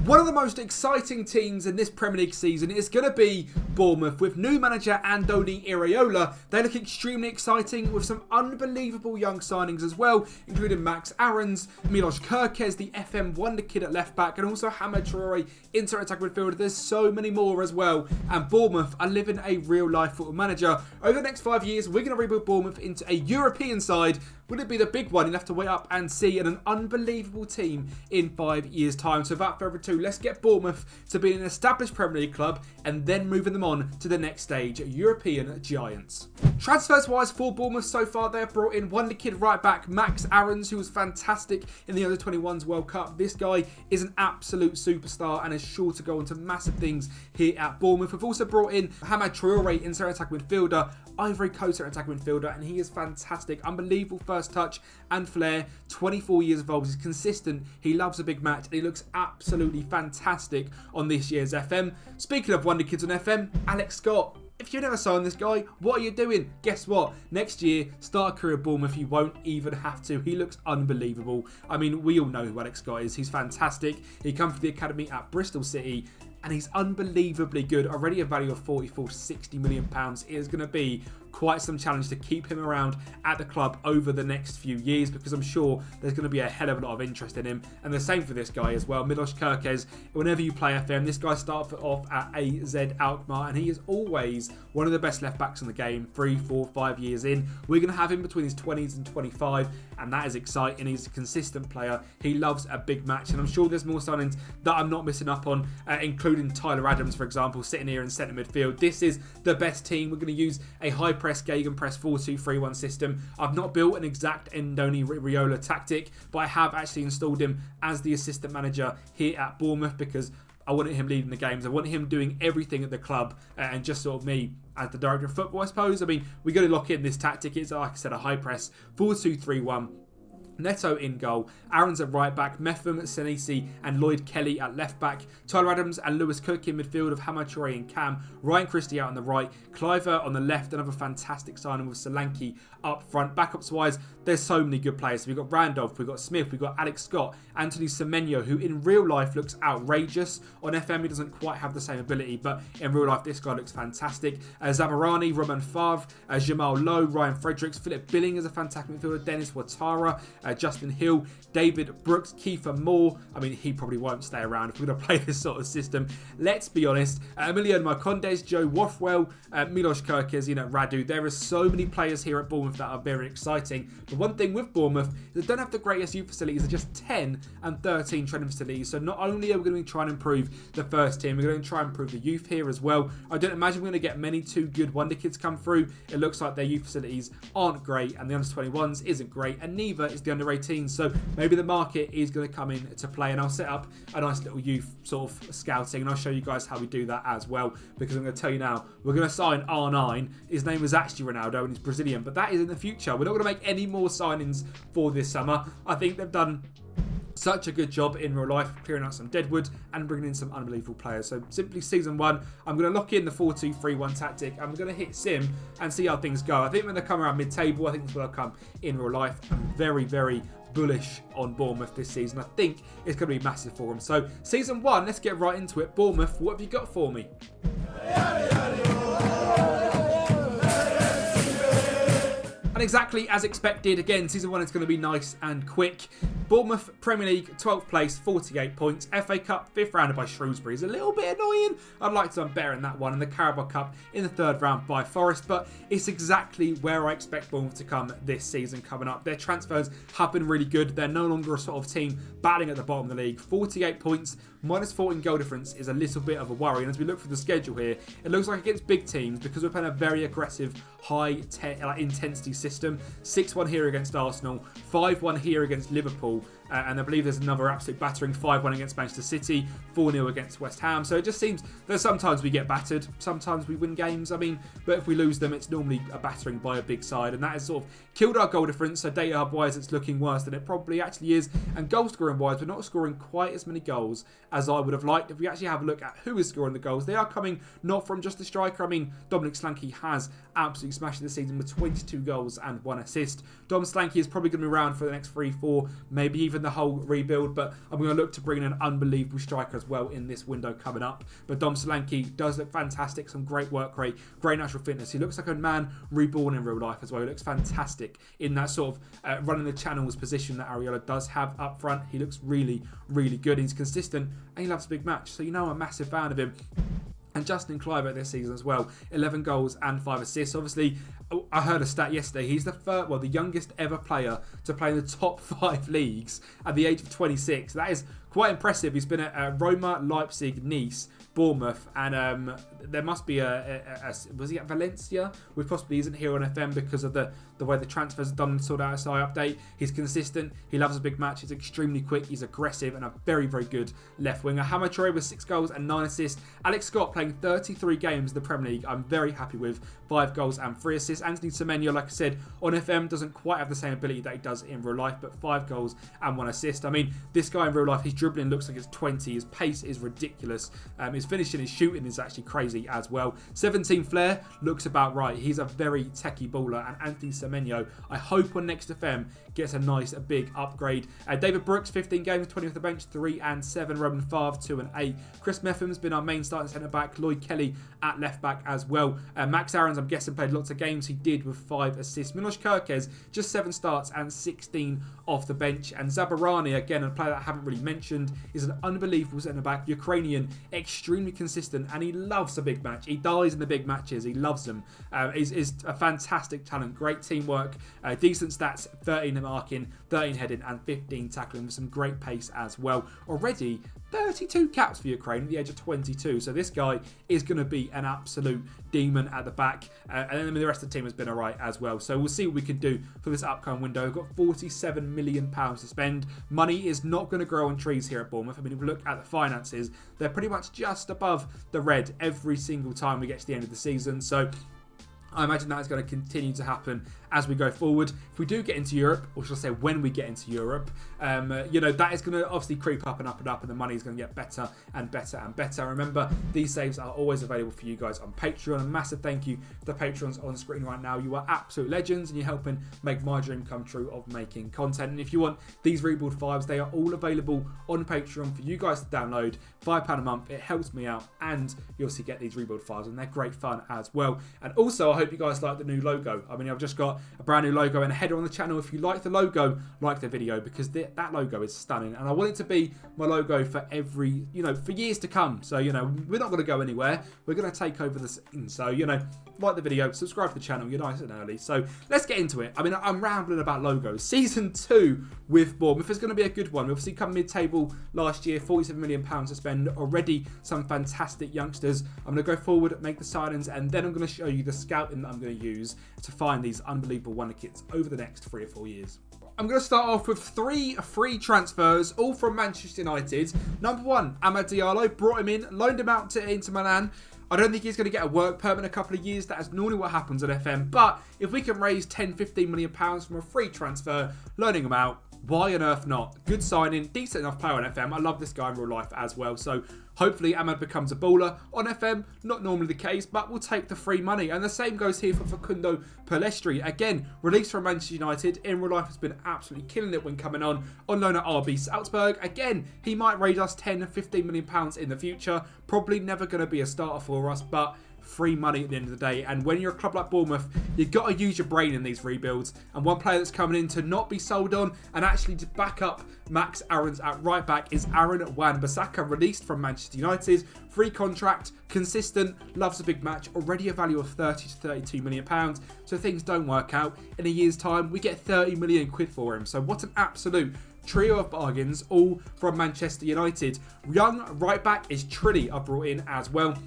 One of the most exciting teams in this Premier League season is going to be Bournemouth. With new manager Andoni Iraola, they look extremely exciting with some unbelievable young signings as well, including Max Aarons, Milos Kerkez, the FM wonder kid at left back, and also Hamad Traore, inside attack midfielder. There's so many more as well, and Bournemouth are living a real life football manager. Over the next 5 years, we're going to rebuild Bournemouth into a European side. Will it be the big one? You'll have to wait up and see, and an unbelievable team in 5 years' time. So without further ado, let's get Bournemouth to be an established Premier League club and then moving them on to the next stage, European giants. Transfers-wise for Bournemouth so far, they've brought in wonder kid right back Max Aarons, who was fantastic in the Under-21s World Cup. This guy is an absolute superstar and is sure to go on to massive things here at Bournemouth. We've also brought in Hamad Traore, inside attack midfielder, Ivory Coast attack midfielder, and he is fantastic. Unbelievable first touch and flair. 24 years of old. He's consistent. He loves a big match, and he looks absolutely fantastic on this year's FM. Speaking of wonder kids on FM, Alex Scott. If you've never signed this guy, what are you doing? Guess what? Next year, start a career at Bournemouth. You won't even have to. He looks unbelievable. I mean, we all know who Alex Scott is. He's fantastic. He comes from the academy at Bristol City, and he's unbelievably good. Already a value of 44 to 60 million pounds. It is going to be quite some challenge to keep him around at the club over the next few years, because I'm sure there's going to be a hell of a lot of interest in him. And the same for this guy as well, Milos Kerkez. Whenever you play FM, this guy started off at AZ Alkmaar, and he is always one of the best left backs in the game. 3, 4, 5 years in, we're going to have him between his 20s and 25, and that is exciting. He's a consistent player. He loves a big match, and I'm sure there's more signings that I'm not missing up on, including Tyler Adams, for example, sitting here in centre midfield. This is the best team. We're going to use a high press Gegenpress 4-2-3-1 system. I've not built an exact Andoni Iraola tactic, but I have actually installed him as the assistant manager here at Bournemouth because I wanted him leading the games. I wanted him doing everything at the club, and just sort of me as the director of football, I suppose. I mean, we're going to lock in this tactic. It's, like I said, a high press 4-2-3-1. Neto in goal, Aarons at right back, Metham, Senesi and Lloyd Kelly at left back, Tyler Adams and Lewis Cook in midfield of Hamad Traore and Cam, Ryan Christie out on the right, Cliver on the left, another fantastic signing with Solanke up front. Backups wise, there's so many good players. So we've got Randolph, we've got Smith, we've got Alex Scott, Anthony Semenyo, who in real life looks outrageous. On FM, he doesn't quite have the same ability, but in real life, this guy looks fantastic. Zabarani, Roman Favre, Jamal Lowe, Ryan Fredericks, Philip Billing is a fantastic midfielder, Dennis Watara, Justin Hill, David Brooks, Kiefer Moore. I mean, he probably won't stay around if we're going to play this sort of system. Let's be honest. Emiliano Marcondes, Joe Wathwell, Milos Kerkez, Radu. There are so many players here at Bournemouth that are very exciting. But one thing with Bournemouth is they don't have the greatest youth facilities. They're just 10 and 13 training facilities. So not only are we going to try and improve the first team, we're going to try and improve the youth here as well. I don't imagine we're going to get many too good wonder kids come through. It looks like their youth facilities aren't great, and the under-21s isn't great, and neither is the under-18s. So maybe the market is going to come in to play, and I'll set up a nice little youth sort of scouting, and I'll show you guys how we do that as well, because I'm going to tell you now, we're going to sign R9. His name was actually Ronaldo, and he's Brazilian, but that is in the future. We're not going to make any more signings for this summer. I think they've done such a good job in real life, clearing out some deadwood and bringing in some unbelievable players. So simply season 1, I'm going to lock in the 4-2-3-1 tactic. I'm going to hit sim and see how things go. I think when they come around mid-table, I think this will come in real life. I'm very, very bullish on Bournemouth this season. I think it's going to be massive for them. So season 1, let's get right into it. Bournemouth, what have you got for me? And exactly as expected, again, season 1 is going to be nice and quick. Bournemouth, Premier League, 12th place, 48 points. FA Cup, 5th rounded by Shrewsbury is a little bit annoying. I'd like to have better in that one. And the Carabao Cup in the 3rd round by Forest. But it's exactly where I expect Bournemouth to come this season coming up. Their transfers have been really good. They're no longer a sort of team battling at the bottom of the league. 48 points, minus 14 goal difference is a little bit of a worry. And as we look through the schedule here, it looks like against big teams, because we're playing a very aggressive, high intensity system. 6-1 here against Arsenal, 5-1 here against Liverpool, and I believe there's another absolute battering, 5-1 against Manchester City, 4-0 against West Ham. So it just seems that sometimes we get battered, sometimes we win games. I mean, but if we lose them, it's normally a battering by a big side, and that has sort of killed our goal difference. So data hub wise, it's looking worse than it probably actually is, and goal scoring wise, we're not scoring quite as many goals as I would have liked. If we actually have a look at who is scoring the goals, they are coming not from just the striker. I mean, Dominic Solanke has absolutely smashed this season with 22 goals and 1 assist. Dom Solanke is probably going to be around for the next 3, 4, maybe even in the whole rebuild, but I'm going to look to bring in an unbelievable striker as well in this window coming up. But Dom Solanke does look fantastic, some great work rate, great natural fitness. He looks like a man reborn in real life as well. He looks fantastic in that sort of running the channels position that Areola does have up front. He looks really, really good. He's consistent and he loves a big match. So you know I'm a massive fan of him. And Justin Kluivert this season as well, 11 goals and 5 assists. Obviously, I heard a stat yesterday. He's the youngest ever player to play in the top 5 leagues at the age of 26. That is quite impressive. He's been at Roma, Leipzig, Nice, Bournemouth, and there must be was he at Valencia? Which possibly isn't here on FM because of the way the transfers are done and sorted out SI update. He's consistent. He loves a big match. He's extremely quick. He's aggressive and a very, very good left winger. Hama Traore with 6 goals and 9 assists. Alex Scott playing 33 games in the Premier League. I'm very happy with 5 goals and 3 assists. Anthony Semenyo, like I said, on FM doesn't quite have the same ability that he does in real life, but 5 goals and 1 assist. I mean, this guy in real life, his dribbling looks like he's 20. His pace is ridiculous. His finishing, his shooting is actually crazy as well. 17 flair looks about right. He's a very techie baller, and Anthony Semenyo, I hope on Next FM gets a nice, big upgrade. David Brooks, 15 games, 20 off the bench, 3 and 7. Roman Favre, 2 and 8. Chris Meffam's been our main starting centre back. Lloyd Kelly at left back as well. Max Aarons, I'm guessing, played lots of games. He did with 5 assists. Milos Kerkez, just 7 starts and 16 off the bench. And Zabarani, again, a player that I haven't really mentioned, is an unbelievable centre back. Ukrainian, extremely consistent, and he loves a big match. He dies in the big matches. He loves them. Is a fantastic talent. Great teamwork. Decent stats, 13 marking, 13 heading, and 15 tackling with some great pace as well. Already 32 caps for Ukraine at the age of 22. So this guy is going to be an absolute demon at the back. And then the rest of the team has been alright as well. So we'll see what we can do for this upcoming window. We've got £47 million to spend. Money is not going to grow on trees here at Bournemouth. I mean, if we look at the finances, they're pretty much just above the red every single time we get to the end of the season. So I imagine that is going to continue to happen as we go forward. If we do get into Europe, or should I say when we get into Europe, that is going to obviously creep up and up and up, and the money is going to get better and better and better. Remember, these saves are always available for you guys on Patreon. A massive thank you to the patrons on screen right now. You are absolute legends, and you're helping make my dream come true of making content. And if you want these rebuild 5s, they are all available on Patreon for you guys to download. £5 a month. It helps me out, and you obviously get these rebuild 5s, and they're great fun as well. And also, I hope you guys like the new logo. I mean, I've just got a brand new logo and a header on the channel. If you like the logo, like the video, because that logo is stunning, and I want it to be my logo for for years to come. So we're not going to go anywhere. We're going to take over the scene. So like the video, subscribe to the channel. You're nice and early. So let's get into it. I mean, I'm rambling about logos. Season 2 with Bournemouth is going to be a good one. We obviously come mid-table last year, £47 million to spend. Already some fantastic youngsters. I'm going to go forward, make the signings, and then I'm going to show you the scouting that I'm going to use to find these unbelievable wonder kids over the next 3 or 4 years. I'm going to start off with 3 free transfers, all from Manchester United. Number 1, Amad Diallo. Brought him in, loaned him out to Inter Milan. I don't think he's going to get a work permit in a couple of years. That is normally what happens at FM. But if we can raise £10-15 million from a free transfer, loaning him out, why on earth not? Good signing, decent enough player on FM. I love this guy in real life as well. So hopefully Ahmad becomes a baller on FM. Not normally the case, but we'll take the free money. And the same goes here for Facundo Pellistri. Again, released from Manchester United. In real life has been absolutely killing it when coming on loan at RB Salzburg. Again, he might raise us £10-15 million in the future. Probably never going to be a starter for us, but free money at the end of the day. And when you're a club like Bournemouth, you've got to use your brain in these rebuilds. And one player that's coming in to not be sold on and actually to back up Max Aarons at right back is Aaron Wan-Bissaka, released from Manchester United. Free contract, consistent, loves a big match, already a value of £30-32 million. So if things don't work out, in a year's time, we get 30 million quid for him. So what an absolute trio of bargains, all from Manchester United. Young right back is Trilly I've brought in as well.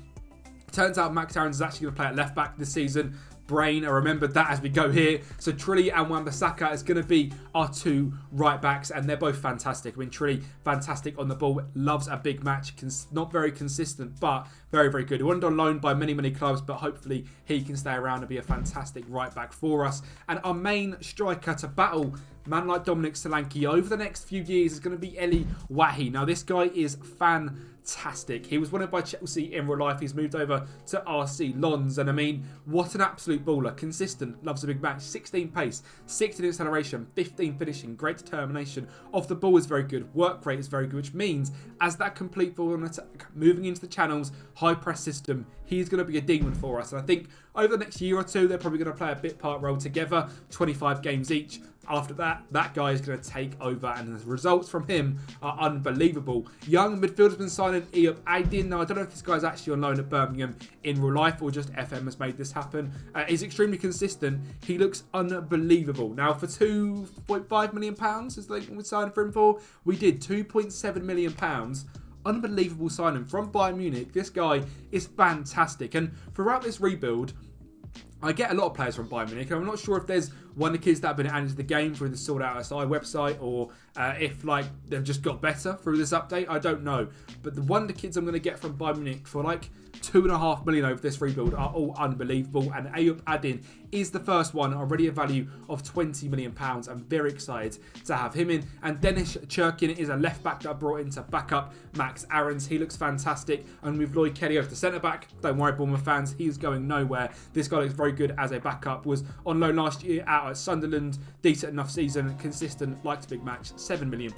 Turns out Max Aarons is actually going to play at left back this season. Brain, I remembered that as we go here. So Trilly and Wan-Bissaka is going to be our 2 right backs, and they're both fantastic. I mean, Trilly, fantastic on the ball, loves a big match, not very consistent, but very, very good. He wasn't on loan by many, many clubs, but hopefully he can stay around and be a fantastic right back for us. And our main striker to battle man like Dominic Solanke over the next few years is going to be Eli Wahi. Now, this guy is fantastic. He was wanted by Chelsea in real life. He's moved over to RC Lons, and I mean, what an absolute baller. Consistent, loves a big match. 16 pace, 16 acceleration, 15 finishing, great determination. Off the ball is very good. Work rate is very good, which means as that complete ball on attack, moving into the channels, high press system, he's going to be a demon for us. And I think over the next year or two, they're probably going to play a bit part role together, 25 games each. After that, that guy is going to take over, and the results from him are unbelievable. Young midfielder's been signing Eyüp Aydin. Now, I don't know if this guy's actually on loan at Birmingham in real life or just FM has made this happen. He's extremely consistent. He looks unbelievable. Now, for £2.5 million, is what we signed for him for. We did £2.7 million. Unbelievable signing from Bayern Munich. This guy is fantastic. And throughout this rebuild, I get a lot of players from Bayern Munich, and I'm not sure if there's one of the kids that have been added to the game through the Sort Out SI website, or if like they've just got better through this update. I don't know. But the wonder kids I'm going to get from Bayern Munich for like £2.5 million over this rebuild are all unbelievable. And Eyüp Aydin is the first one, already a value of £20 million. I'm very excited to have him in. And Dennis Churkin is a left back that I brought in to back up Max Aarons. He looks fantastic. And with Lloyd Kelly over the centre back, don't worry, Bournemouth fans, he's going nowhere. This guy looks very good as a backup. Was on loan last year out at Sunderland. Decent enough season, consistent, likes a big match. £7 million.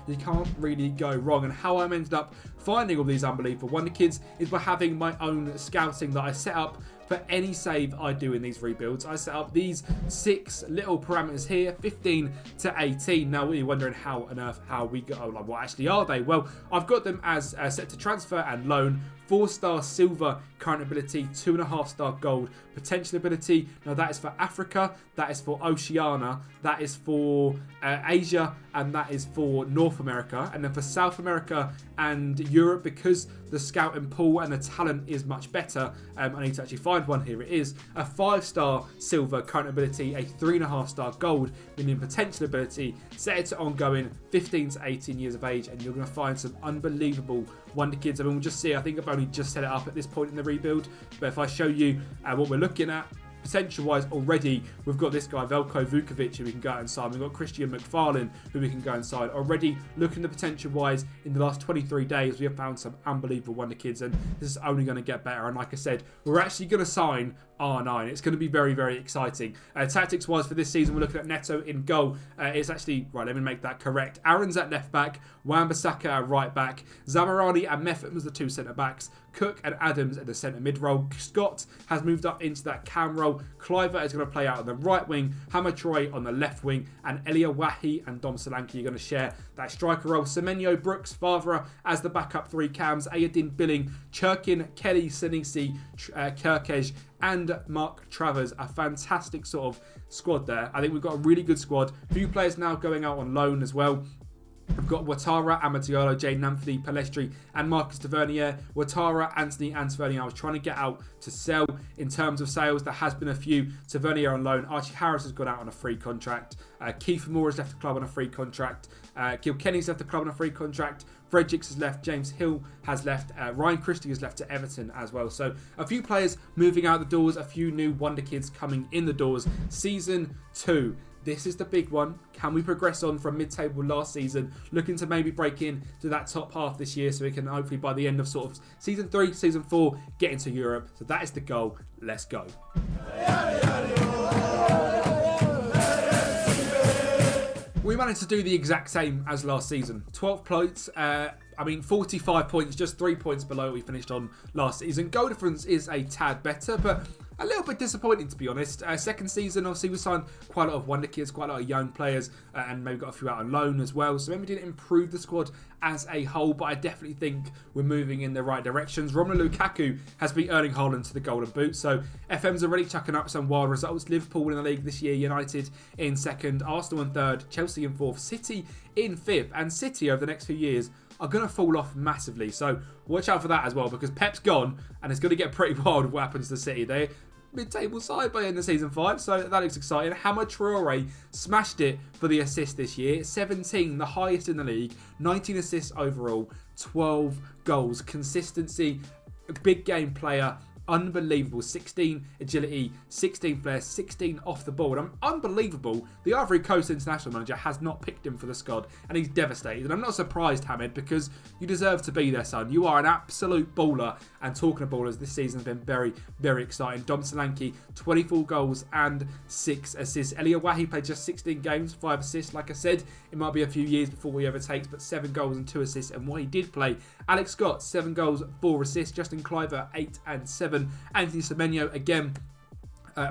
You can't really go wrong. And how I'm ended up finding all these unbelievable wonder kids is by having my own scouting that I set up for any save I do in these rebuilds. I set up these 6 little parameters here, 15 to 18. Now you're wondering how on earth, how we go, like what actually are they? Well, I've got them as set to transfer and loan. 4-star silver current ability, 2.5-star gold potential ability. Now that is for Africa, that is for Oceania, that is for Asia, and that is for North America. And then for South America and Europe, because the scouting pool and the talent is much better, I need to actually find one. Here it is. A 5-star silver current ability, a 3.5-star gold meaning potential ability, set it to ongoing, 15 to 18 years of age, and you're going to find some unbelievable wonder kids. I mean, we'll just see. I think I've only just set it up at this point in the rebuild, but if I show you what we're looking at potential wise already, we've got this guy Veljko Vukovic who we can go inside. We've got Christian McFarlane who we can go inside. Already looking at the potential wise, in the last 23 days we have found some unbelievable wonder kids, and this is only going to get better. And like I said, we're actually going to sign R9. It's going to be very, very exciting. Tactics wise for this season, we're looking at Neto in goal. It's actually, right, let me make that correct. Aaron's at left back, Wan-Bissaka at right back, Zamarani and Meffert as the 2 centre backs, Cook and Adams at the centre mid role. Scott has moved up into that cam role. Cliver is going to play out on the right wing, Hammer Troy on the left wing, and Elia Wahi and Dom Solanke are going to share that striker role. Semenyo, Brooks, Favre as the backup 3 cams, Ayadin Billing, Churkin, Kelly, Senisi, Kirkej, and Mark Travers. A fantastic sort of squad there. I think we've got a really good squad. A few players now going out on loan as well. We've got Ouattara, Amadiolo, Jay Namfli, Palestri, and Marcus Tavernier. Ouattara, Anthony, and Tavernier I was trying to get out to sell. In terms of sales, there has been a few. Tavernier on loan. Archie Harris has gone out on a free contract. Kiefer Moore has left the club on a free contract. Kilkenny's left the club on a free contract. Fredericks has left. James Hill has left. Ryan Christie has left to Everton as well. So a few players moving out the doors. A few new wonder kids coming in the doors. Season 2. This is the big one. Can we progress on from mid-table last season, looking to maybe break in to that top half this year, so we can hopefully by the end of sort of season 3, season 4, get into Europe. So that is the goal. Let's go. We managed to do the exact same as last season. 12 points. 45 points, just 3 points below what we finished on last season. Goal difference is a tad better, but a little bit disappointing, to be honest. Second season, obviously, we signed quite a lot of wonder kids, quite a lot of young players, and maybe got a few out on loan as well. So maybe didn't improve the squad as a whole, but I definitely think we're moving in the right directions. Romelu Lukaku has been earning Haaland to the Golden Boot, so FM's already chucking up some wild results. Liverpool in the league this year, United in second, Arsenal in third, Chelsea in fourth, City in fifth, and City over the next few years are going to fall off massively. So watch out for that as well, because Pep's gone, and it's going to get pretty wild what happens to City. They're mid-table side by the end of season 5, so that looks exciting. Hammer Traore smashed it for the assist this year. 17, the highest in the league. 19 assists overall, 12 goals. Consistency, a big game player, Unbelievable. 16 agility, 16 flair, 16 off the ball. And unbelievable, the Ivory Coast international manager has not picked him for the squad, and he's devastated. And I'm not surprised, Hamid, because you deserve to be there, son. You are an absolute baller. And talking of ballers, this season has been very, very exciting. Dom Solanke, 24 goals and 6 assists. Eliawahi played just 16 games, 5 assists. Like I said, it might be a few years before he overtakes, but 7 goals and 2 assists. And what he did play, Alex Scott, 7 goals, 4 assists. Justin Cliver, 8 and 7. Anthony Semenyo, again,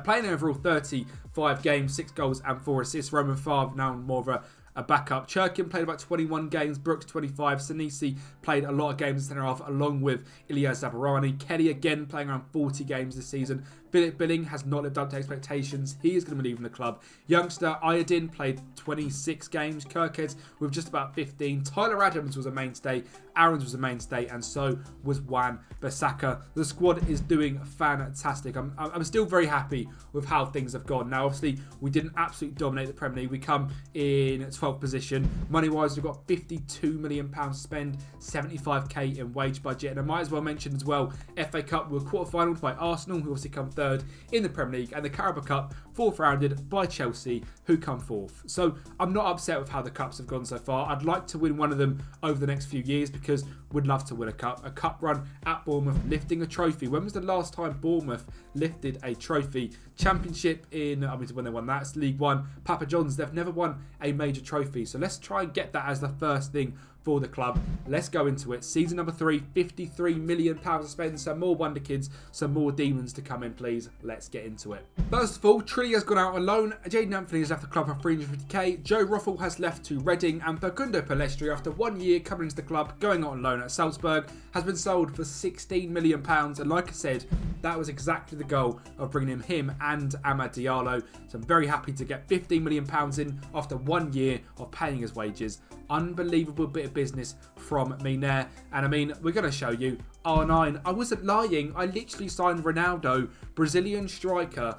playing overall 35 games, 6 goals and 4 assists. Roman Favre, now more of a backup. Churkin played about 21 games. Brooks, 25. Sinisi played a lot of games in centre half, along with Ilya Zabarani. Kelly, again, playing around 40 games this season. Philip Billing has not lived up to expectations. He is going to be leaving the club. Youngster Iodine played 26 games. Kirkheads with just about 15. Tyler Adams was a mainstay. Aarons was a mainstay, and so was Wan Bissaka. The squad is doing fantastic. I'm still very happy with how things have gone. Now, obviously, we didn't absolutely dominate the Premier League. We come in 12th position. Money-wise, we've got £52 million to spend, 75k in wage budget. And I might as well mention as well, FA Cup, we were quarter-finaled by Arsenal, who obviously come third in the Premier League, and the Carabao Cup, fourth rounded by Chelsea, who come fourth. So I'm not upset with how the cups have gone so far. I'd like to win one of them over the next few years, because we'd love to win a cup run at Bournemouth, lifting a trophy. When was the last time Bournemouth lifted a trophy? Championship in, when they won that, it's League One. Papa John's, they've never won a major trophy. So let's try and get that as the first thing for the club. Let's go into it. Season number 3, £53 million to spend. Some more Wonder Kids, some more Demons to come in, please. Let's get into it. First of all, Trilly has gone out on loan. Jaden Anthony has left the club for 350k. Joe Ruffle has left to Reading, and Facundo Palestri, after 1 year coming into the club, going out on loan at Salzburg, has been sold for £16 million. And like I said, that was exactly the goal of bringing him and Amad Diallo. So I'm very happy to get £15 million in after 1 year of paying his wages. Unbelievable bit of business from me there. And I mean, we're going to show you R9. I wasn't lying. I literally signed Ronaldo, Brazilian striker.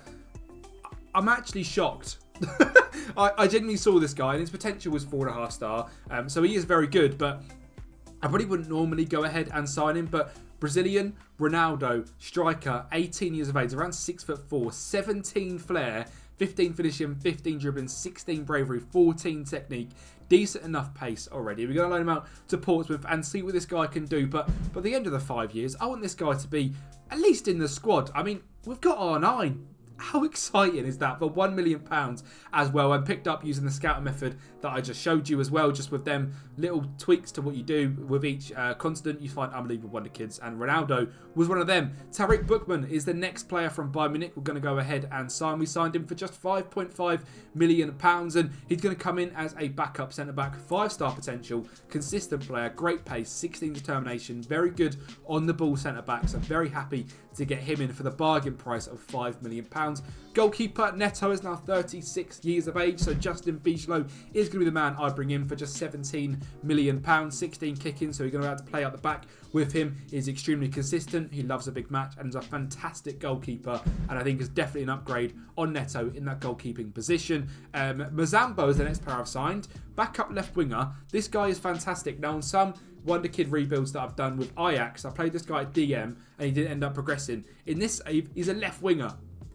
I'm actually shocked. I genuinely saw this guy, and his potential was 4.5 star. So he is very good, but I probably wouldn't normally go ahead and sign him. But Brazilian, Ronaldo, striker, 18 years of age, around 6'4", 17 flair, 15 finishing, 15 dribbling, 16 bravery, 14 technique. Decent enough pace already. We're going to loan him out to Portsmouth and see what this guy can do. But by the end of the 5 years, I want this guy to be at least in the squad. I mean, we've got R9. How exciting is that? For £1 million as well, and picked up using the scouting method that I just showed you as well, just with them little tweaks to what you do with each constant. You find unbelievable Wonder Kids, and Ronaldo was one of them. Tariq Bookman is the next player from Bayern Munich. We're going to go ahead and sign. We signed him for just £5.5 million, and he's going to come in as a backup centre-back, 5-star potential, consistent player, great pace, 16 determination, very good on the ball centre-back. So I'm very happy to get him in for the bargain price of £5 million. Goalkeeper Neto is now 36 years of age, so Justin Bijlow is going to be the man I bring in for just £17 million, 16 kicking, so you're going to have to play out the back with him. He's extremely consistent, he loves a big match, and is a fantastic goalkeeper, and I think is definitely an upgrade on Neto in that goalkeeping position. Mazambo is the next player I've signed, backup left winger. This guy is fantastic. Now, on some Wonder Kid rebuilds that I've done with Ajax, I played this guy at DM, and he didn't end up progressing. In this, he's a left winger.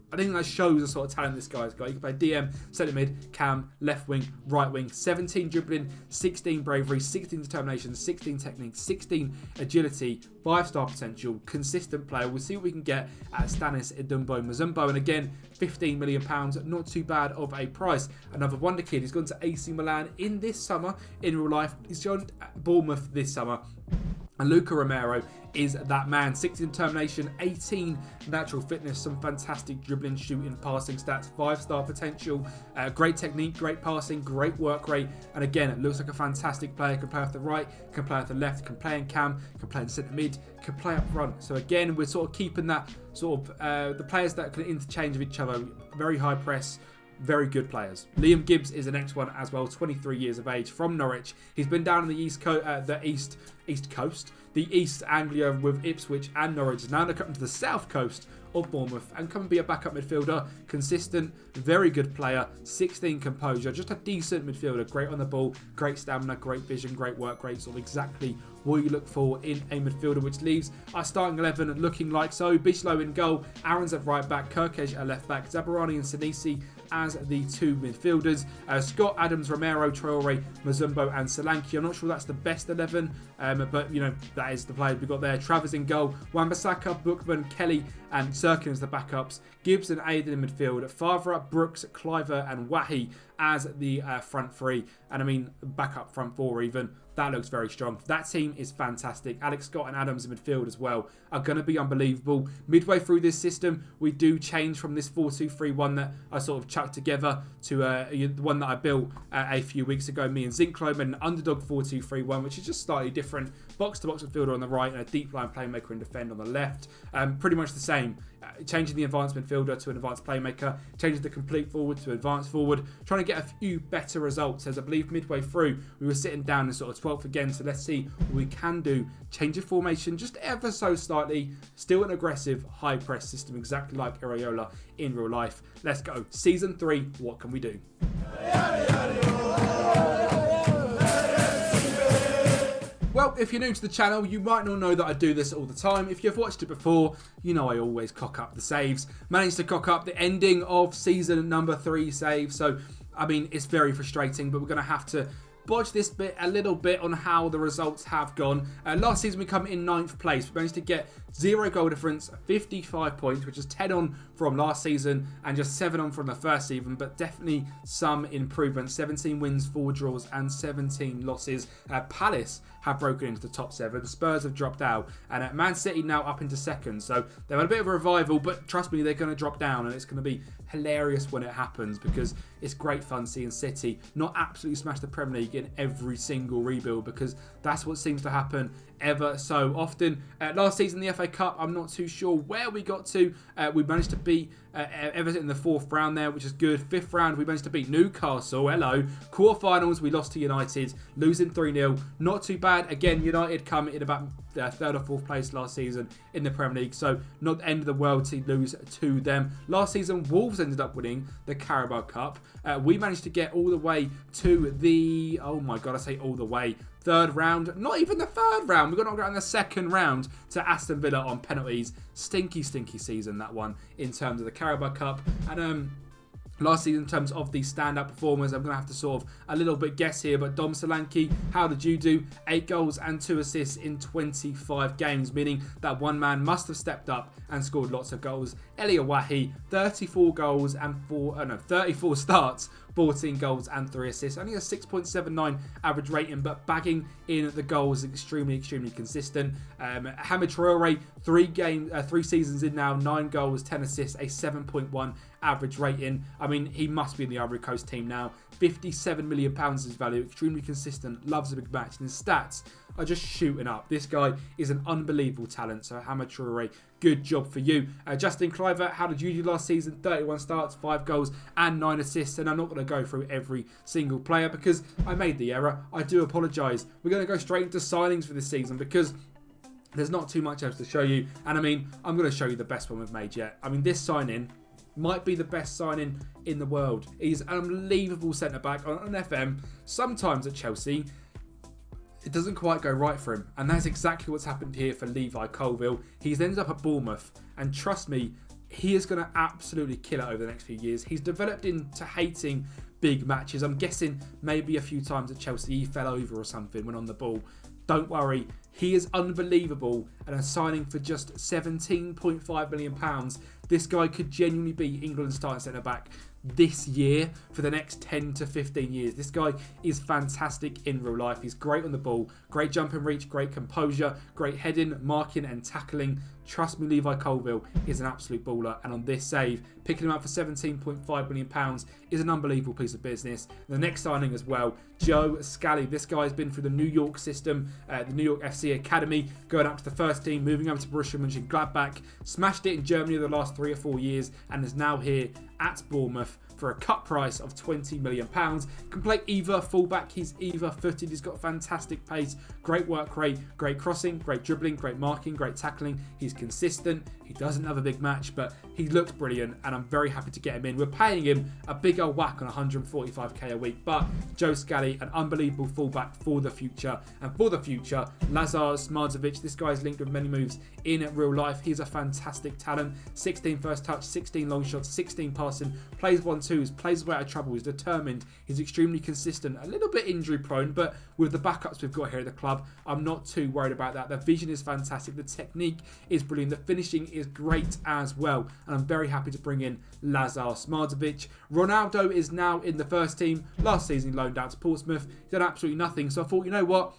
I think that shows the sort of talent this guy's got. He can play DM, centre mid, cam, left wing, right wing. 17 dribbling, 16 bravery, 16 determination, 16 technique, 16 agility, 5-star potential, consistent player. We'll see what we can get at Stanis Idumbo Mazumbo. And again, £15 million, not too bad of a price. Another Wonder Kid. He's gone to AC Milan in this summer in real life. He's joined Bournemouth this summer. And Luca Romero is that man. 16 determination, 18 natural fitness, some fantastic dribbling, shooting, passing stats, 5-star potential, great technique, great passing, great work rate. And again, it looks like a fantastic player. Can play off the right, can play off the left, can play in cam, can play in centre mid, can play up front. So again, we're sort of keeping that sort of the players that can interchange with each other. Very high press. Very good players. Liam Gibbs is the next one as well, 23 years of age, from Norwich. He's been down in the East East Coast. The East Anglia with Ipswich and Norwich is now going to come to the South Coast of Bournemouth and come and be a backup midfielder. Consistent, very good player, 16 composure, just a decent midfielder. Great on the ball, great stamina, great vision, great work rate, sort of exactly what you look for in a midfielder, which leaves our starting 11 looking like so. Bishlow in goal, Aaron's at right back, Kirkesh at left back, Zabarani and Sinisi as the two midfielders. Scott, Adams, Romero, Traore, Mazumbo and Solanke. I'm not sure that's the best 11, but you know, that is the players we've got there. Travers in goal, Wan-Bissaka, Bookman, Kelly and Sirkin as the backups. Gibbs and Aiden in midfield. Farther up, Brooks, Cliver and Wahi as the front three. And I mean, backup front four even. That looks very strong. That team is fantastic. Alex Scott and Adams in midfield as well are going to be unbelievable. Midway through this system, we do change from this 4-2-3-1 that I sort of chucked together to the one that I built a few weeks ago. Me and Zinklo, an underdog 4-2-3-1, which is just slightly different. Box-to-box midfielder on the right and a deep line playmaker in defend on the left. Pretty much the same. Changing the advanced midfielder to an advanced playmaker, changing the complete forward to advanced forward, trying to get a few better results, as I believe midway through we were sitting down in sort of 12th again, so let's see what we can do. Change of formation just ever so slightly, still an aggressive high press system exactly like Areola in real life. Let's go. Season 3, what can we do? Well, if you're new to the channel, you might not know that I do this all the time. If you've watched it before, you know I always cock up the saves. Managed to cock up the ending of season number 3 save. So, I mean, it's very frustrating, but we're going to have to bodge this bit a little bit on how the results have gone. Last season we come in 9th place. We managed to get 0 goal difference, 55 points, which is 10 on from last season and just 7 on from the first season, but definitely some improvement. 17 wins, 4 draws and 17 losses. Palace have broken into the top 7. Spurs have dropped out and Man City now up into 2nd. So they've had a bit of a revival, but trust me, they're going to drop down and it's going to be hilarious when it happens because it's great fun seeing City not absolutely smash the Premier League in every single rebuild, because that's what seems to happen ever so often. Last season, the FA Cup, I'm not too sure where we got to. We managed to beat Everton in the 4th round there, which is good. 5th round, we managed to beat Newcastle. Hello. Quarterfinals, we lost to United, losing 3-0. Not too bad. Again, United come in about 3rd or 4th place last season in the Premier League, so not the end of the world to lose to them. Last season, Wolves ended up winning the Carabao Cup. We managed to get all the way to the, oh my god, I say all the way, 3rd round, not even the 3rd round. We got knocked out in the 2nd round to Aston Villa on penalties. Stinky season, that one, in terms of the Carabao Cup. And last season, in terms of the standout performers, I'm going to have to sort of a little bit guess here, but Dom Solanke, how did you do? 8 goals and 2 assists in 25 games, meaning that one man must have stepped up and scored lots of goals. Elia Wahi, 34 goals and 34 starts, 14 goals and 3 assists. Only a 6.79 average rating, but bagging in the goals is extremely consistent. Hamid Traore, 3 seasons in now, 9 goals, 10 assists, a 7.1 average rating. I mean, he must be in the Ivory Coast team now. £57 million is his value, extremely consistent, loves a big match, and his stats are just shooting up. This guy is an unbelievable talent, so Hamid Traore, good job for you. Justin Cliver, how did you do last season? 31 starts, 5 goals and 9 assists, and I'm not going to go through every single player because I made the error. I do apologise. We're going to go straight into signings for this season because there's not too much else to show you, and I mean, I'm going to show you the best one we've made yet. I mean, this signing might be the best signing in the world. He's an unbelievable centre-back on an FM. Sometimes at Chelsea, it doesn't quite go right for him. And that's exactly what's happened here for Levi Colville. He's ended up at Bournemouth. And trust me, he is going to absolutely kill it over the next few years. He's developed into hating big matches. I'm guessing maybe a few times at Chelsea he fell over or something when on the ball. Don't worry, he is unbelievable, and a signing for just £17.5 million. This guy could genuinely be England's starting centre-back this year for the next 10 to 15 years. This guy is fantastic in real life. He's great on the ball, great jump and reach, great composure, great heading, marking and tackling. Trust me, Levi Colville is an absolute baller, and on this save, picking him up for £17.5 million is an unbelievable piece of business. The next signing as well, Joe Scally. This guy's been through the New York system, the New York FC Academy, going up to the first team, moving over to Borussia Mönchengladbach, smashed it in Germany the last 3 or 4 years, and is now here at Bournemouth. for a cut price of £20 million. Can play either fullback. He's either footed. He's got fantastic pace, great work rate, great crossing, great dribbling, great marking, great tackling. He's consistent. He doesn't have a big match, but he looks brilliant, and I'm very happy to get him in. We're paying him a big old whack on 145k a week, but Joe Scally, an unbelievable fullback for the future. And for the future, Lazar Smartzovic, this guy's linked with many moves in real life. He's a fantastic talent. 16 first touch, 16 long shots, 16 passing, plays 1-2s, plays way out of trouble, he's determined, he's extremely consistent, a little bit injury prone, but with the backups we've got here at the club, I'm not too worried about that. The vision is fantastic, the technique is brilliant, the finishing is great as well, and I'm very happy to bring in Lazar Smartzovic. Ronaldo is now in the first team. Last season he loaned out to Portsmouth, he did absolutely nothing, so I thought, you know what,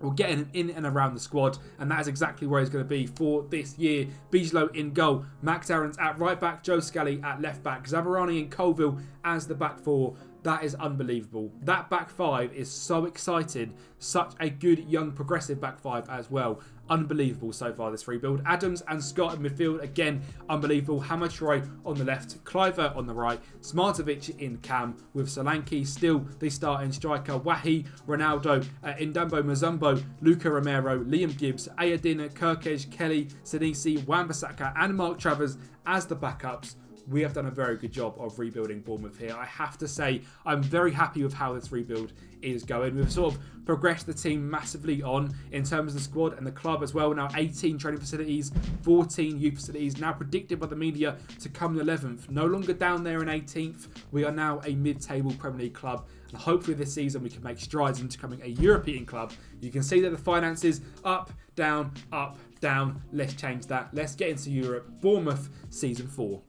we'll get him in and around the squad, and that is exactly where he's going to be for this year. Bijlow in goal, Max Aarons at right back, Joe Scally at left back, Zabarani and Colville as the back four. That is unbelievable. That back five is so exciting. Such a good young progressive back five as well. Unbelievable so far, this rebuild. Adams and Scott in midfield, again, unbelievable. Hamatroy on the left, Cliver on the right, Smartzovic in cam with Solanke still the starting striker, Wahi, Ronaldo, Indambo Mazumbo, Luca Romero, Liam Gibbs, Ayadina, Kirkej, Kelly, Sinisi, Wan-Bissaka and Mark Travers as the backups. We have done a very good job of rebuilding Bournemouth here. I have to say, I'm very happy with how this rebuild is going. We've sort of progressed the team massively on in terms of the squad and the club as well. Now 18 training facilities, 14 youth facilities, now predicted by the media to come 11th. No longer down there in 18th. We are now a mid-table Premier League club. And hopefully this season we can make strides into becoming a European club. You can see that the finances up, down, up, down. Let's change that. Let's get into Europe. Bournemouth season 4.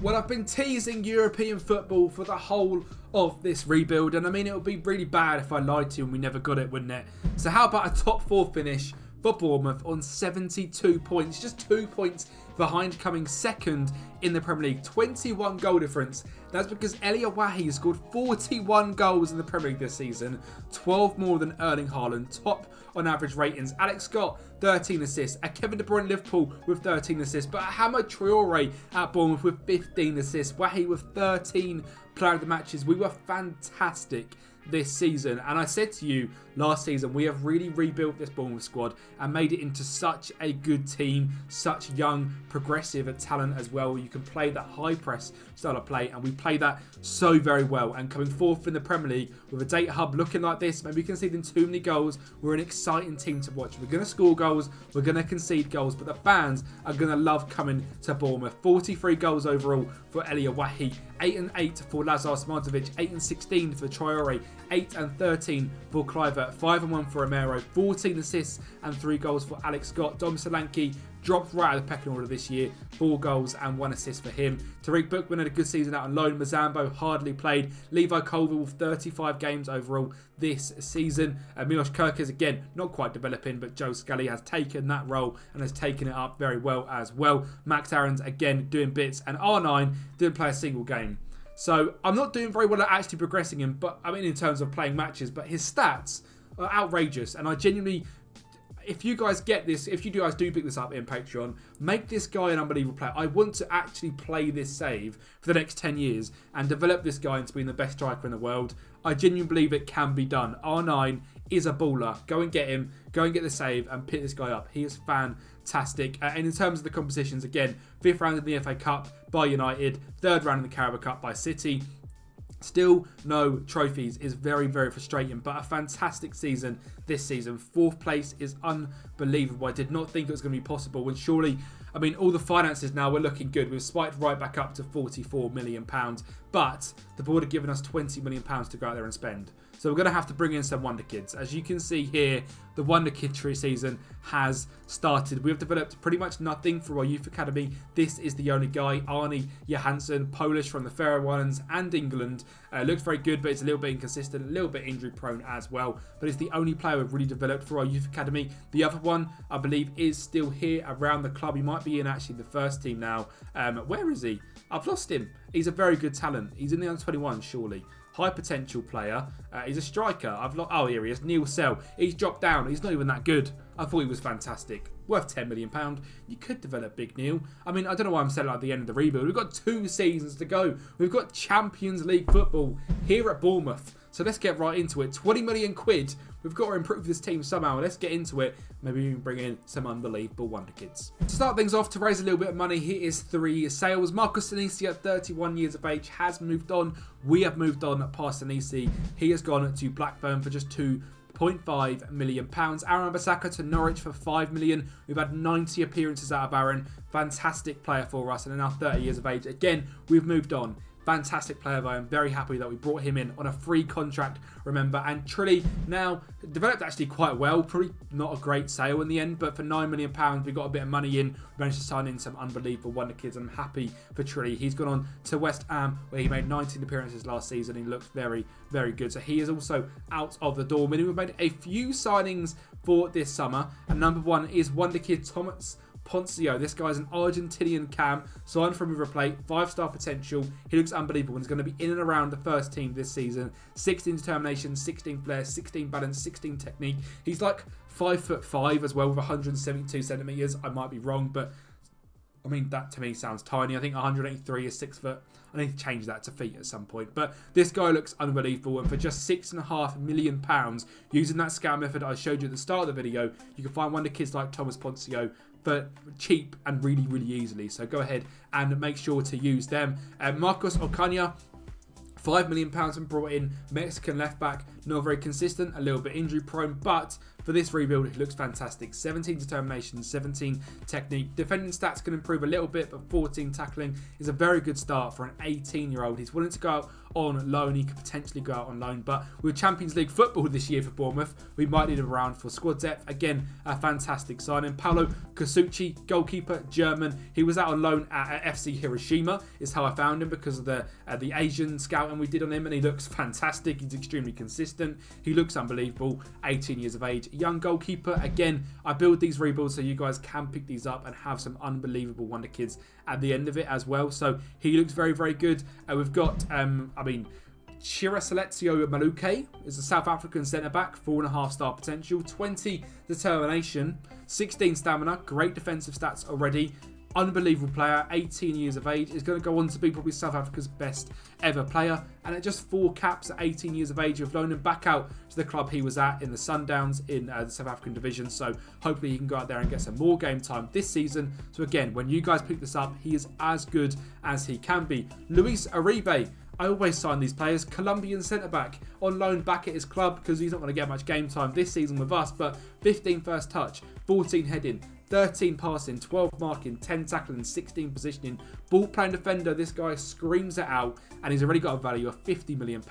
Well, I've been teasing European football for the whole of this rebuild, and I mean, it would be really bad if I lied to you and we never got it, wouldn't it? So how about a top 4 finish for Bournemouth on 72 points, just 2 points behind coming second in the Premier League, 21 goal difference. That's because Elia Wahi has scored 41 goals in the Premier League this season, 12 more than Erling Haaland, top on average ratings. Alex Scott, 13 assists. Kevin De Bruyne Liverpool with 13 assists, but Hamad Traore at Bournemouth with 15 assists. Wahi with 13 player of the matches. We were fantastic this season, and I said to you last season, we have really rebuilt this Bournemouth squad and made it into such a good team, such young, progressive talent as well. You can play that high press style of play, and we play that so very well. And coming fourth in the Premier League with a data hub looking like this, maybe conceding too many goals, we're an exciting team to watch. We're going to score goals, we're going to concede goals, but the fans are going to love coming to Bournemouth. 43 goals overall for Elia Wahi, 8 and 8 for Lazar Smartzovic, 8 and 16 for Traore, 8 and 13 for Cliver, 5 and 1 for Romero, 14 assists and 3 goals for Alex Scott. Dom Solanke dropped right out of the pecking order this year, 4 goals and 1 assist for him. Tariq Bookman had a good season out on loan. Mazambo hardly played. Levi Colville with 35 games overall this season. Milos Kerkez, again, not quite developing, but Joe Scally has taken that role and has taken it up very well as well. Max Aarons, again, doing bits, and R9 didn't play a single game. So I'm not doing very well at actually progressing him, but I mean in terms of playing matches, but his stats are outrageous, and I genuinely, if you guys get this, if you guys do pick this up in Patreon, make this guy an unbelievable player. I want to actually play this save for the next 10 years and develop this guy into being the best striker in the world. I genuinely believe it can be done. R9 is a baller. Go and get him. Go and get the save and pick this guy up. He is fantastic. And in terms of the competitions, again, 5th round in the FA Cup by United, 3rd round in the Carabao Cup by City. Still no trophies is very, very frustrating, but a fantastic season this season. 4th place is unbelievable. I did not think it was going to be possible, when surely, I mean, all the finances now were looking good. We've spiked right back up to £44 million, but the board have given us £20 million to go out there and spend. So we're going to have to bring in some wonderkids. As you can see here, the wonderkid tree season has started. We've developed pretty much nothing for our youth academy. This is the only guy, Arnie Johansson, Polish from the Faroe Islands and England. Looks very good, but it's a little bit inconsistent, a little bit injury prone as well. But it's the only player we've really developed for our youth academy. The other one, I believe, is still here around the club. He might be in actually the first team now. Where is he? I've lost him. He's a very good talent. He's in the under-21, surely. high potential player. He's a striker. Oh, here he is, Neil Sell. He's dropped down. He's not even that good. I thought he was fantastic. Worth £10 million. You could develop Big Neil. I mean, I don't know why I'm selling at the end of the rebuild. We've got 2 seasons to go. We've got Champions League football here at Bournemouth. So let's get right into it. 20 million quid. We've got to improve this team somehow. Let's get into it. Maybe we can bring in some unbelievable wonder kids. To start things off, to raise a little bit of money, here is 3 sales. Marcus Senesi at 31 years of age has moved on. We have moved on past Senesi. He has gone to Blackburn for just £2.5 million. Aaron Bissaka to Norwich for £5 million. We've had 90 appearances out of Aaron. Fantastic player for us, and now 30 years of age. Again, we've moved on. Fantastic player, though. I'm very happy that we brought him in on a free contract, remember. And Trilly now developed actually quite well. Probably not a great sale in the end, but for £9 million, we got a bit of money in. We managed to sign in some unbelievable wonder kids. I'm happy for Trilly. He's gone on to West Ham, where he made 19 appearances last season. He looks very, very good. So he is also out of the door. We've made a few signings for this summer, and number 1 is wonder kid Thomas Poncio. This guy's an Argentinian cam, signed from River Plate, 5-star potential. He looks unbelievable and is going to be in and around the first team this season. 16 determination, 16 flair, 16 balance, 16 technique. He's like 5'5" as well, with 172 centimeters. I might be wrong, but I mean, that to me sounds tiny. I think 183 is 6 foot. I need to change that to feet at some point. But this guy looks unbelievable. And for just £6.5 million, using that scout method I showed you at the start of the video, you can find wonder kids like Thomas Poncio for cheap and really, really easily. So go ahead and make sure to use them. Marcos Ocaña, £5 million and brought in. Mexican left back, not very consistent, a little bit injury prone, but for this rebuild, it looks fantastic. 17 determination, 17 technique. Defending stats can improve a little bit, but 14 tackling is a very good start for an 18-year-old. He's willing to go out on loan. He could potentially go out on loan, but with Champions League football this year for Bournemouth, we might need him around for squad depth. Again, a fantastic signing. Paolo Kasuchi, goalkeeper, German. He was out on loan at FC Hiroshima, is how I found him, because of the Asian scouting we did on him, and he looks fantastic. He's extremely consistent. He looks unbelievable. 18 years of age. Young goalkeeper. Again, I build these rebuilds so you guys can pick these up and have some unbelievable wonder kids at the end of it as well. So he looks very, very good. We've got, Chira Seletzio Maluke is a South African centre-back, 4.5-star potential, 20 determination, 16 stamina, great defensive stats already. Unbelievable player, 18 years of age, is going to go on to be probably South Africa's best ever player. And at just 4 caps at 18 years of age, we've loaned him back out to the club he was at in the Sundowns in the South African division. So hopefully he can go out there and get some more game time this season. So again, when you guys pick this up, he is as good as he can be. Luis Uribe. I always sign these players. Colombian centre-back on loan back at his club, because he's not going to get much game time this season with us. But 15 first touch, 14 heading, 13 passing, 12 marking, 10 tackling, 16 positioning. Ball playing defender, this guy screams it out, and he's already got a value of £50 million.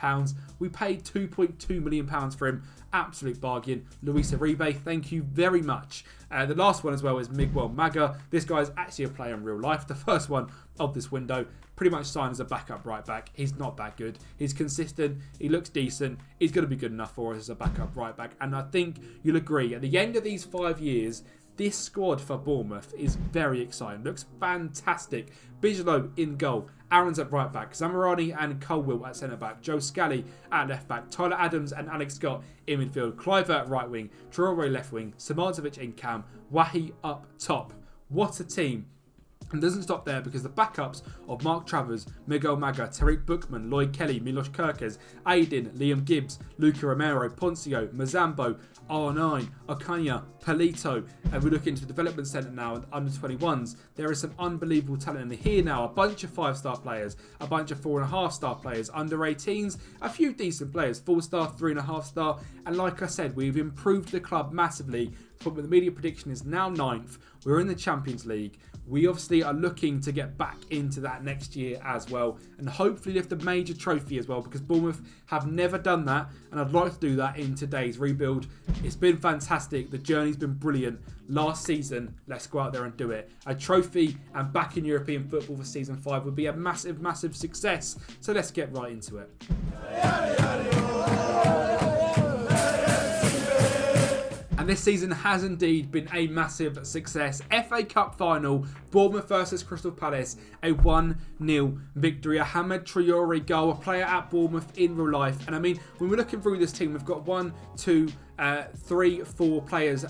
We paid £2.2 million for him. Absolute bargain. Luis Uribe, thank you very much. The last one as well is Miguel Maga. This guy is actually a player in real life. The first one of this window. Pretty much signed as a backup right back. He's not that good. He's consistent. He looks decent. He's going to be good enough for us as a backup right back. And I think you'll agree, at the end of these 5 years, this squad for Bournemouth is very exciting. Looks fantastic. Bigelow in goal. Aaron's at right back. Zamarani and Colwill at centre back. Joe Scally at left back. Tyler Adams and Alex Scott in midfield. Clive at right wing. Traore left wing. Samardzich in cam. Wahi up top. What a team. And doesn't stop there, because the backups of Mark Travers, Miguel Maga, Tariq Bookman, Lloyd Kelly, Milos Kerkez, Aiden, Liam Gibbs, Luca Romero, Poncio, Mazambo, R9, Ocaña, Palito. And we look into the development centre now and under 21s. There is some unbelievable talent in here now. A bunch of 5-star players, a bunch of 4.5-star players, under 18s, a few decent players, 4-star, 3.5-star. And like I said, we've improved the club massively. But the media prediction is now 9th. We're in the Champions League. We obviously are looking to get back into that next year as well, and hopefully lift a major trophy as well, because Bournemouth have never done that, and I'd like to do that in today's rebuild. It's been fantastic. The journey's been brilliant. Last season, let's go out there and do it. A trophy and back in European football for season 5 would be a massive, massive success. So let's get right into it. And this season has indeed been a massive success. FA Cup final, Bournemouth versus Crystal Palace, a 1-0 victory. A Hamed Traore goal, a player at Bournemouth in real life. And I mean, when we're looking through this team, we've got 5 players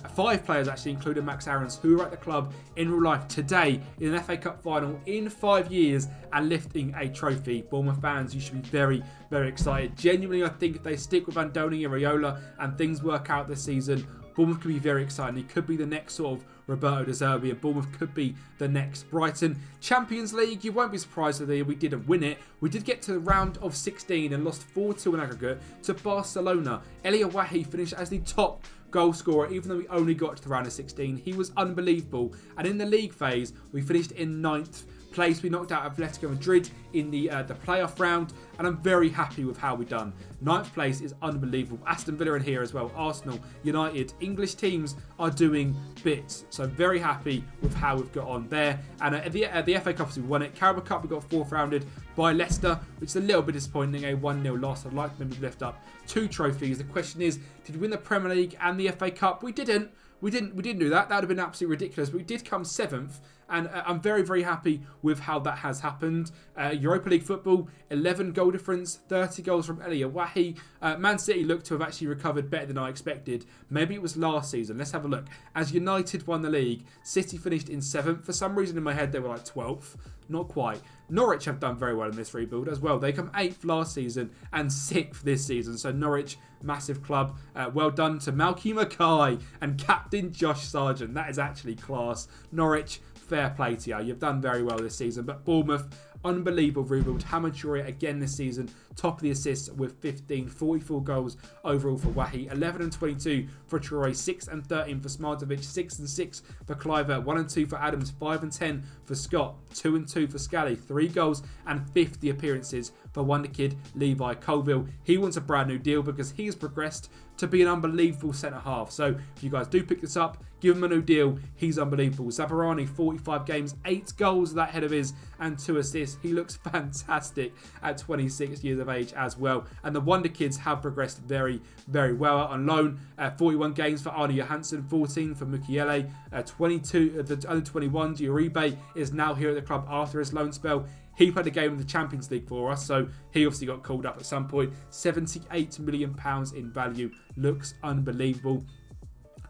actually, including Max Aarons, who are at the club in real life today in an FA Cup final in 5 years and lifting a trophy. Bournemouth fans, you should be very, very excited. Genuinely, I think if they stick with Andoni Iraola and things work out this season, Bournemouth could be very exciting. He could be the next sort of Roberto De Zerbi, and Bournemouth could be the next Brighton. Champions League, you won't be surprised that we didn't win it. We did get to the round of 16 and lost 4-2 in aggregate to Barcelona. Elia Wahi finished as the top goal scorer, even though we only got to the round of 16. He was unbelievable. And in the league phase, we finished in 9th place. We knocked out Atletico Madrid in the playoff round, and I'm very happy with how we done. 9th place is unbelievable. Aston Villa in here as well. Arsenal, United, English teams are doing bits. So very happy with how we've got on there. And at the FA Cup, we won it. Carabao Cup, we got 4th rounded by Leicester, which is a little bit disappointing. A 1-0 loss. I'd like them to lift up 2 trophies. The question is, did we win the Premier League and the FA Cup? We didn't. We didn't do that. That would have been absolutely ridiculous. But we did come 7th, and I'm very, very happy with how that has happened. Europa League football, 11 goal difference, 30 goals from Elia Wahi. Man City looked to have actually recovered better than I expected. Maybe it was last season. Let's have a look. As United won the league, City finished in 7th. For some reason in my head, they were like 12th. Not quite. Norwich have done very well in this rebuild as well. They come 8th last season and 6th this season. So Norwich, massive club. Well done to Malky Mackay and Captain Josh Sargent. That is actually class. Norwich, fair play to you. You've done very well this season. But Bournemouth, unbelievable rebuild. Hamed Traore again this season, top of the assists with 15, 44 goals overall for Wahi, 11 and 22 for Traore, 6 and 13 for Smartovic, 6 and 6 for Cliver, 1 and 2 for Adams, 5 and 10 for Scott, 2 and 2 for Scally, 3 goals and 50 appearances for wonder kid Levi Colville. He wants a brand new deal because he has progressed to be an unbelievable centre-half. So if you guys do pick this up, give him a new deal. He's unbelievable. Zabarani, 45 games, 8 goals, that head of his, and 2 assists. He looks fantastic at 26 years of age as well. And the Wonder Kids have progressed very, very well on loan. 41 games for Arnie Johansson, 14 for Mukiele, 22 the under 21s. Uribe is now here at the club after his loan spell. He played a game in the Champions League for us, so he obviously got called up at some point. £78 million in value. Looks unbelievable.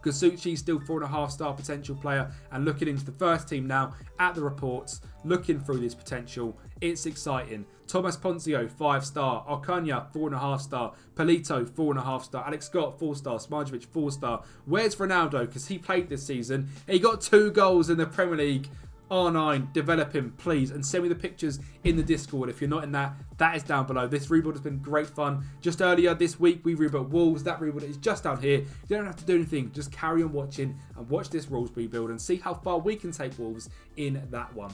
Kasuchi, still 4.5 star potential player, and looking into the first team now at the reports, looking through this potential, it's exciting. Thomas Ponzio, 5 star. Ocaña, 4.5 star. Polito, 4.5 star. Alex Scott, 4 star. Smarjovic, 4 star. Where's Ronaldo? Because he played this season. He got 2 goals in the Premier League. R9, develop him, please, and send me the pictures in the Discord. If you're not in that, that is down below. This rebuild has been great fun. Just earlier this week, we rebuilt Wolves. That rebuild is just down here. You don't have to do anything. Just carry on watching and watch this Wolves rebuild and see how far we can take Wolves in that one.